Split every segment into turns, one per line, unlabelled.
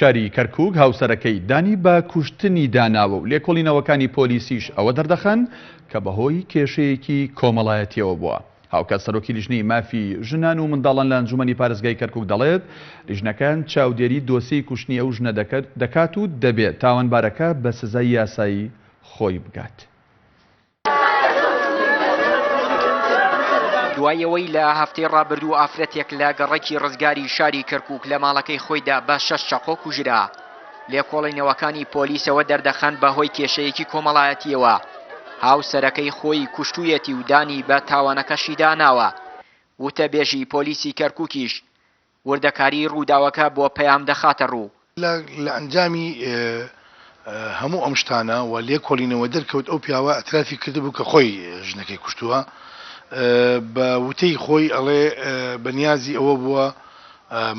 شاری کەرکووک هاوسەرەکەی دانی بە کوشتنی داناوە و لێکۆڵینەوەکانی پۆلیسیش ئەوە دەردەخەن کە بەهۆی کێشەیەکی کۆمەڵایەتیەوە بووە. هاوکات سەرۆکی لیژنەی مافی ژنان و منداڵان لە ئەنجومەنی پارێزگای کەرکووک دەڵێت لیژنەکان چاودێری دۆسیەی کوشتنی ئەو ژنە دەکات و دەبێت تاوانبارەکە بە سزای یاسایی خۆی بگات.
دوایەوەی لە هەفتەی ڕابردوو ئافرەتێک لە گەڕێکی ڕزگاری شاری کەرکووک لە ماڵەکەی خۆیدا بە 6 چەقۆ کوژرا. لێکۆڵینەوەکانی پۆلیسەوە دەردەخەن بەهۆی کێشەیەکی کۆمەڵایەتیەوە. هاوسەرەکەی خۆی کوشتوویەتی و دانی بە تاوانەکەشی داناوە. وتەبێژی پۆلیسی کەرکووکیش وردەکاری ڕووداوەکە بۆ پەیام دەخاتە ڕوو.
لە ئەنجامی هەموو ئەم شتانە و لێکۆڵینەوە دەرکەوت ئەو پیاوە ئەترافی کردبوو کە خۆی ژنەکەی کوشتووە. بە وتەی خۆی ئەڵێ بەنیازی ئەوە بووە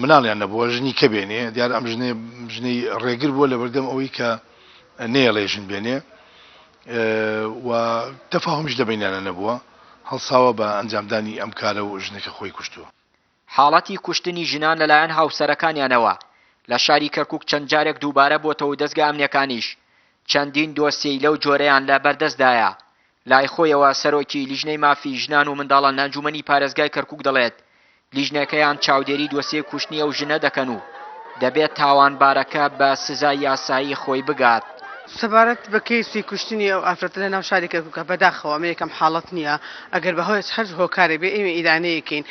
مناڵیان نەبووە ژنی کە بێنێ دیارە ئەم ژنەی ڕێگر بووە لە بەردەم ئەوەی کە نێڵێ ژن بێنێ و تەفاهمش لەبەینیانە نەبووە هەڵساوە بە ئەنجامدانی ئەم کارە و ژنەکە خۆی کوشتووە.
حاڵەتی کوشتنی ژنان لەلایەن هاوسەرەکانیانەوە لە شاری کەرکووک چەند جارێک دووبارە بۆتەوە دەستگا ئەمنیەکانیش چەندین دۆسیەی لەو جۆرەیان لە بەردەستدایە. لای خۆیەوە سەرۆکی لیژنەی مافی ژنان و منداڵان ئەنجومەنی پارێزگای کەرکووک دەڵێت لیژنەکەیان چاودێری دۆسیە کوشتنی ئەو ژنە دەکەن و دەبێت تاوانبارەکە بە سزای یاسایی خۆی بگات.
سەبارەت بە کەیسی کوشتنی ئەو ئافرەتە لە ناو شاری کەرکووکە بەداخەوە ئەمە یەکەم حاڵەت نییە ئەگەر بەهۆی هەر هۆکارێ بێ ئێمە ئیدانەیەکەین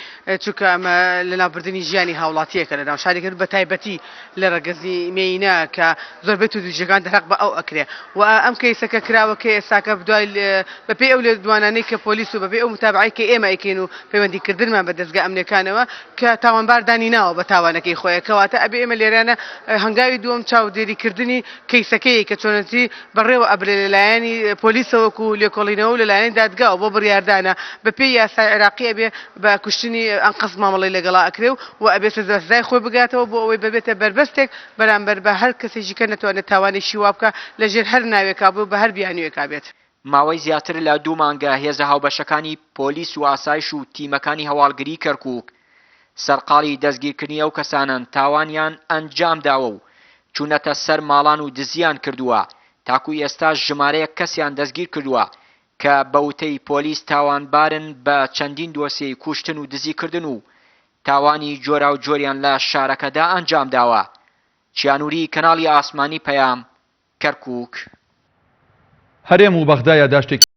چونکە ئەمە لە ناوبردننی ژیانی هاوڵاتیەکە لە ناو شاری کەرکووک بە تایبەتی لە ڕەگەزی مێینە کە زۆربەی تووجەکان دەرەق بە ئەو ئەکرێ و ئەم کەیسەکە کراوە کە ئێستاکە بدوای بەپێی ئەو لێدوانانەی کە پۆلیس و بەبێ ئەو متابعەی کە ئێمە ئەیکەین و پەیوەندیکردنمان بە دەستگا ئەمنیەکانەوە کە تاوانبار دانی ناوە بە تاوانەکەی خۆیە کەواتە ئەبێ ئێمە لێرانە هەنگاوی دووەم چاودێریکردنی کەیسەکەی کە چۆنەتی بەڕێوە ئەبرێ لەلایەنی پۆلیسەوەکو لێکۆڵینەوە لەلایەن دادگا بۆ بڕیاردانە بەپێی یاسای عێراقی ئەبێ بە کوشتنی ئەم قەس مامەڵەی لەگەڵا ئەکرێ و ئەبێت سزای خۆی بگاتەوە بۆ ئەوەی ببێتە بربەستێک بەرامبەر بە هەر کەسێکی کە نەتوانێت تاوانێکی وا بکە لەژێر هەر ناوێکا بوو بە هەر بیانوێکا بێت.
ماوەی زیاتر لە 2 مانگە هێزە هاوبەشەکانی پۆلیس و ئاسایش و تیمەکانی هەواڵگری کەرکووک سەرقاڵی دەستگیرکردنی ئەو کەسانن تاوانیان ئەنجام داوە و چوونەتە سەر ماڵان و دزیان کردووە. تاکوی ئێستا ژمارەیە کەسیان دەستگیر کردووە کە بەوتەی پۆلیس تاوانبارن بە چەندین دۆسیەی کوشتن و دزیکردن و تاوانی جۆرا و جۆریان لە شارەکەدا ئەنجام داوە. چیانووری کەناڵی ئاسمانی پەیام کەرکووک.
هەرێم و بەغدایە داشتێکی